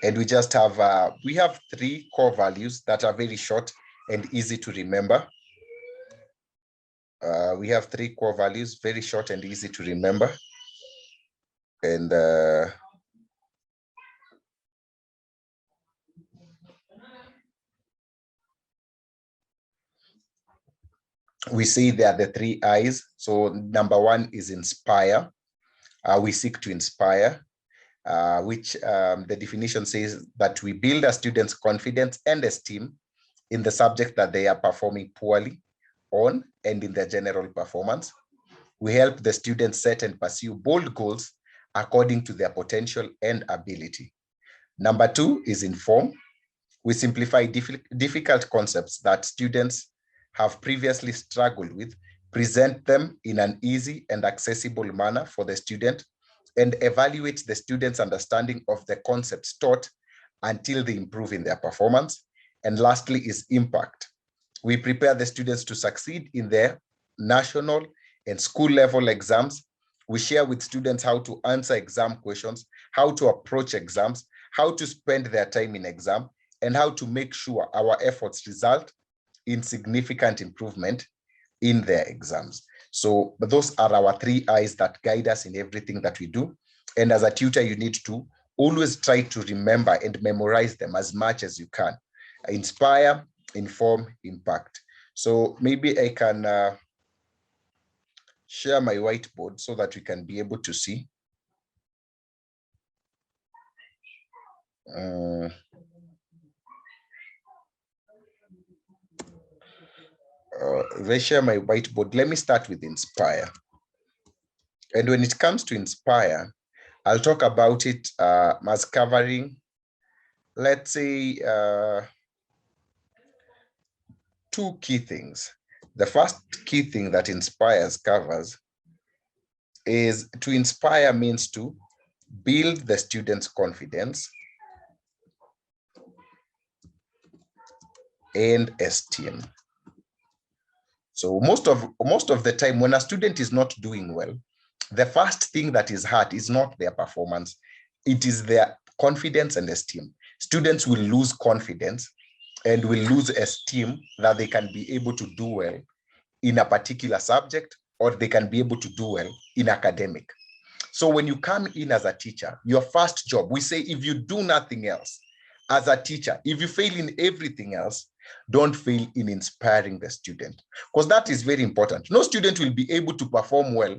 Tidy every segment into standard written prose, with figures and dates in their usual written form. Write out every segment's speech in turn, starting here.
And we just have, we have 3 core values that are very short and easy to remember. We have 3 core values, very short and easy to remember. And we say they are the 3 I's. So number 1 is inspire. We seek to inspire, which the definition says that we build a student's confidence and esteem in the subject that they are performing poorly on and in their general performance. We help the students set and pursue bold goals according to their potential and ability. Number 2 is inform. We simplify difficult concepts that students have previously struggled with, present them in an easy and accessible manner for the student, and evaluate the student's understanding of the concepts taught until they improve in their performance. And lastly is impact. We prepare the students to succeed in their national and school level exams. We share with students how to answer exam questions, how to approach exams, how to spend their time in exam, and how to make sure our efforts result in significant improvement in their exams. So those are our 3 I's that guide us in everything that we do. And as a tutor, you need to always try to remember and memorize them as much as you can. Inspire, inform, impact. So maybe I can share my whiteboard so that we can be able to see. They share my whiteboard. Let me start with inspire. And when it comes to inspire, I'll talk about it as covering, let's say, 2 key things. The first key thing that inspires covers is to inspire means to build the student's confidence and esteem. So most of the time when a student is not doing well, the first thing that is hurt is not their performance, it is their confidence and esteem. Students will lose confidence and will lose esteem that they can be able to do well in a particular subject, or they can be able to do well in academic. So when you come in as a teacher, your first job, we say if you do nothing else, as a teacher, if you fail in everything else, don't fail in inspiring the student, because that is very important. No student will be able to perform well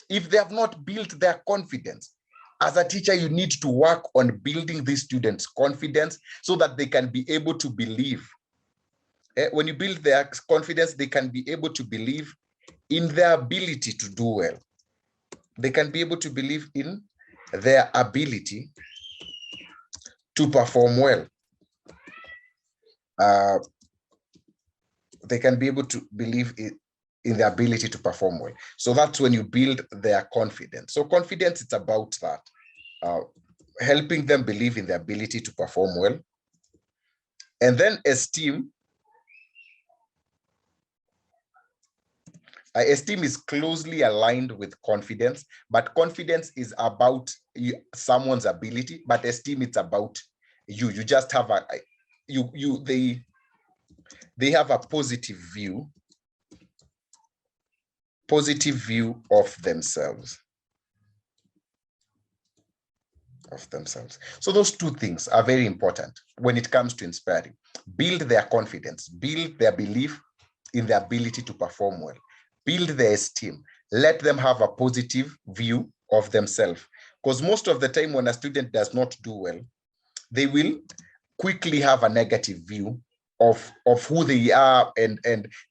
if they have not built their confidence. As a teacher, you need to work on building these students' confidence so that they can be able to believe. When you build their confidence, they can be able to believe in their ability to do well. They can be able to believe in their ability to perform well. They can be able to believe in the ability to perform well. So that's when you build their confidence. So confidence, it's about that, helping them believe in the ability to perform well. And then esteem. Esteem is closely aligned with confidence, but confidence is about someone's ability, but esteem, it's about you. You just have they have a positive view of themselves. So those 2 things are very important when it comes to inspiring. Build their confidence, build their belief in the ability to perform well, build their esteem, let them have a positive view of themselves. Because most of the time when a student does not do well, they will quickly have a negative view of who they are, and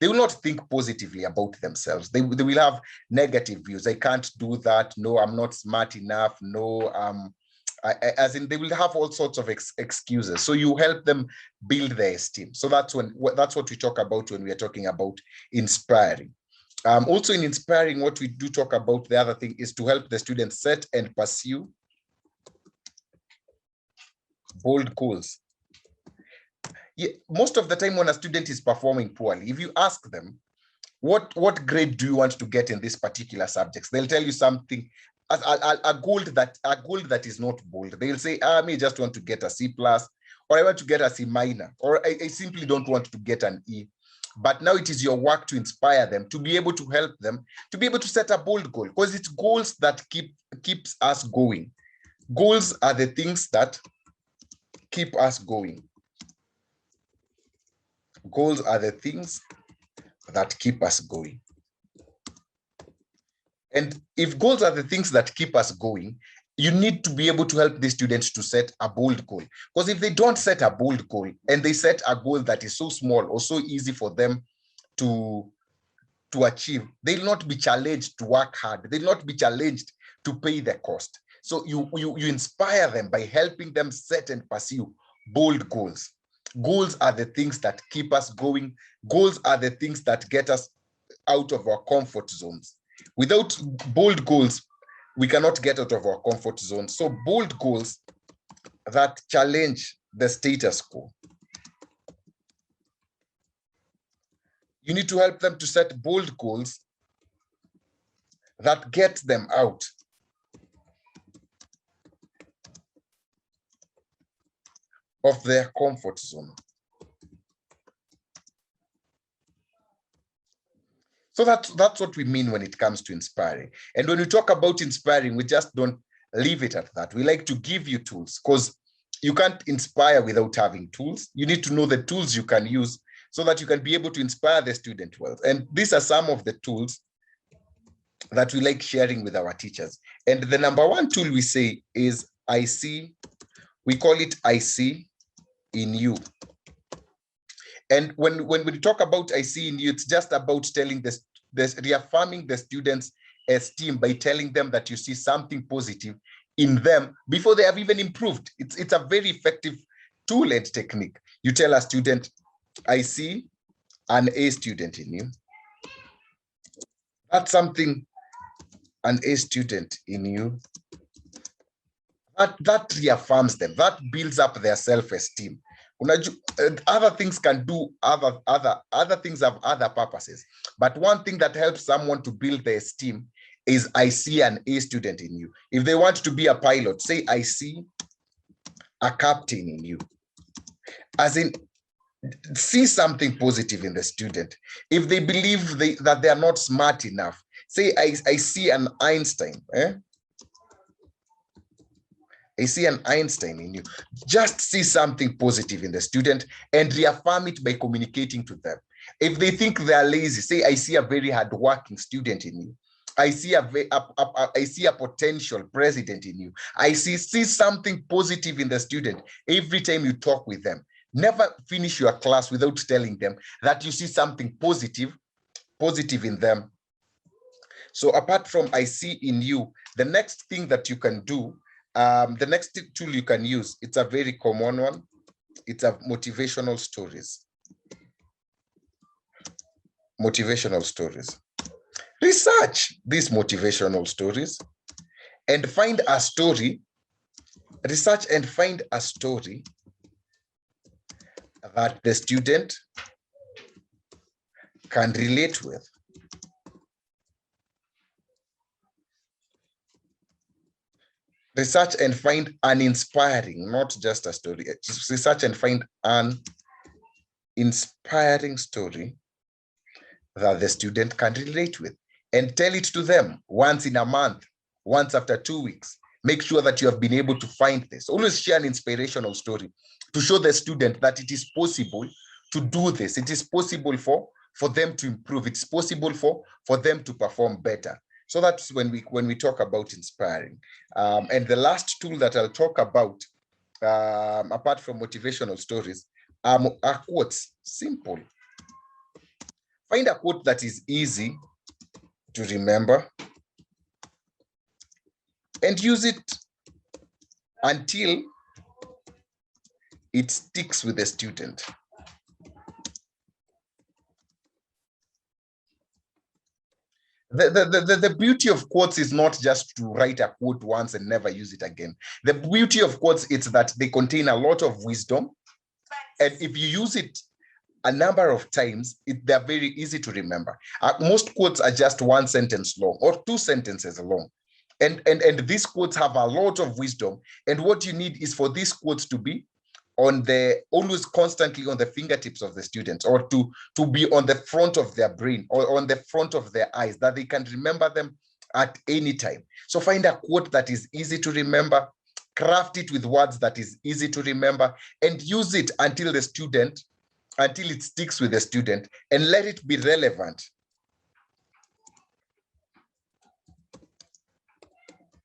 they will not think positively about themselves. They will have negative views. I can't do that. No, I'm not smart enough. No, as in they will have all sorts of excuses. So you help them build their esteem. So that's what we talk about when we are talking about inspiring. Also in inspiring, what we do talk about, the other thing is to help the students set and pursue bold goals. Yeah, most of the time when a student is performing poorly, if you ask them, what grade do you want to get in this particular subjects? They'll tell you something a goal that is not bold. They'll say, me just want to get a C plus, or I want to get a C minor, or I simply don't want to get an E. But now it is your work to inspire them, to be able to help them, to be able to set a bold goal, because it's goals that keeps us going. Goals are the things that keep us going. Goals are the things that keep us going. And if goals are the things that keep us going, you need to be able to help the students to set a bold goal. Because if they don't set a bold goal and they set a goal that is so small or so easy for them to achieve, they'll not be challenged to work hard. They'll not be challenged to pay the cost. So you inspire them by helping them set and pursue bold goals. Goals are the things that keep us going. Goals are the things that get us out of our comfort zones. Without bold goals, we cannot get out of our comfort zone. So bold goals that challenge the status quo. You need to help them to set bold goals that get them out of their comfort zone. So that's what we mean when it comes to inspiring. And when we talk about inspiring, we just don't leave it at that. We like to give you tools, because you can't inspire without having tools. You need to know the tools you can use so that you can be able to inspire the student well. And these are some of the tools that we like sharing with our teachers. And the number one tool we say is I see. We call it I see in you. And when we talk about I see in you, it's just about telling reaffirming the students' esteem by telling them that you see something positive in them before they have even improved. It's a very effective tool and technique. You tell a student, I see an A student in you. That's something, an A student in you. That reaffirms them, that builds up their self-esteem. Other things can do other things have other purposes, but one thing that helps someone to build their esteem is I see an A student in you. If they want to be a pilot, say I see a captain in you. As in, see something positive in the student. If they believe that they are not smart enough, say I see an Einstein. I see an Einstein in you. Just see something positive in the student and reaffirm it by communicating to them. If they think they are lazy, say, I see a very hardworking student in you. I see a potential president in you. I see something positive in the student every time you talk with them. Never finish your class without telling them that you see something positive in them. So apart from I see in you, the next thing that you can do, the next tool you can use, it's a very common one. It's a motivational stories. Motivational stories. Research these motivational stories and find a story. Research and find a story that the student can relate with. Research and find an inspiring, not just a story. Research and find an inspiring story that the student can relate with, and tell it to them once in a month, once after 2 weeks. Make sure that you have been able to find this. Always share an inspirational story to show the student that it is possible to do this. It is possible for them to improve. It's possible for them to perform better. So that's when we talk about inspiring. And the last tool that I'll talk about, apart from motivational stories, are quotes. Simple. Find a quote that is easy to remember and use it until it sticks with the student. The beauty of quotes is not just to write a quote once and never use it again. The beauty of quotes is that they contain a lot of wisdom. And if you use it a number of times, they're very easy to remember. Most quotes are just one sentence long or 2 sentences long. And these quotes have a lot of wisdom. And what you need is for these quotes to be always constantly on the fingertips of the students, or to be on the front of their brain or on the front of their eyes, that they can remember them at any time. So find a quote that is easy to remember, craft it with words that is easy to remember, and use it until it sticks with the student, and let it be relevant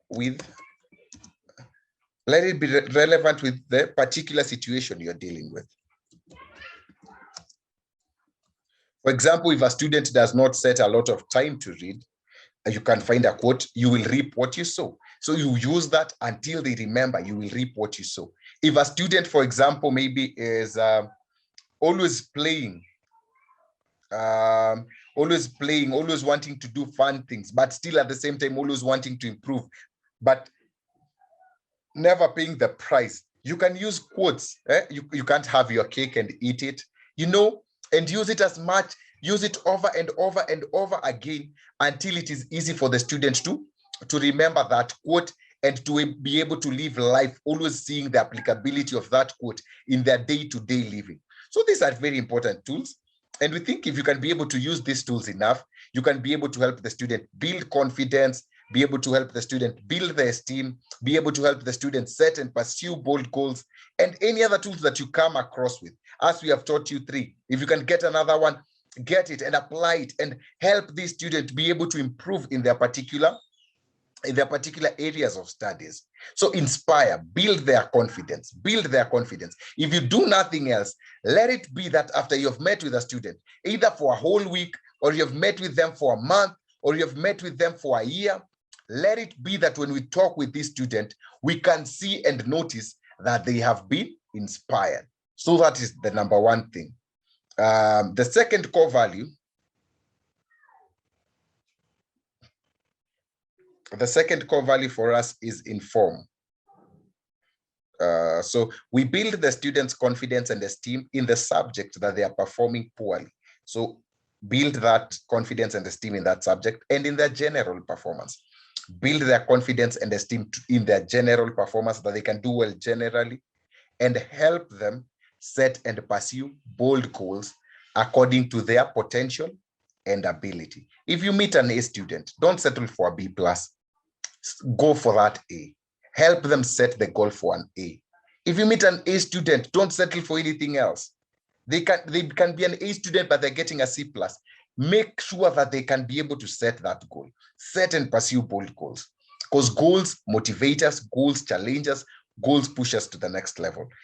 with the particular situation you're dealing with. For example, if a student does not set a lot of time to read, you can find a quote, you will reap what you sow. So you use that until they remember, you will reap what you sow. If a student, for example, maybe is always playing, always wanting to do fun things, but still at the same time, always wanting to improve, but never paying the price, you can use quotes. You can't have your cake and eat it, and use it as much, use it over and over and over again until it is easy for the students to remember that quote, and to be able to live life always seeing the applicability of that quote in their day-to-day living. So these are very important tools. And we think if you can be able to use these tools enough, you can be able to help the student build confidence, be able to help the student build their esteem, be able to help the student set and pursue bold goals, and any other tools that you come across with. As we have taught you 3, if you can get another one, get it and apply it, and help these students be able to improve in their particular areas of studies. So inspire, build their confidence, If you do nothing else, let it be that after you've met with a student, either for a whole week, or you've met with them for a month, or you've met with them for a year, let it be that when we talk with this student, we can see and notice that they have been inspired. So that is the number one thing. The second core value for us is inform. So we build the students' confidence and esteem in the subject that they are performing poorly. So build that confidence and esteem in that subject and in their general performance. Build their confidence and esteem in their general performance, that they can do well generally, and help them set and pursue bold goals according to their potential and ability. If you meet an A student, don't settle for a B+. Go for that A. Help them set the goal for an A. If you meet an A student, don't settle for anything else. They can be an A student, but they're getting a C+. Make sure that they can be able to set that goal. Set and pursue bold goals. Because goals motivate us, goals challenge us, goals push us to the next level.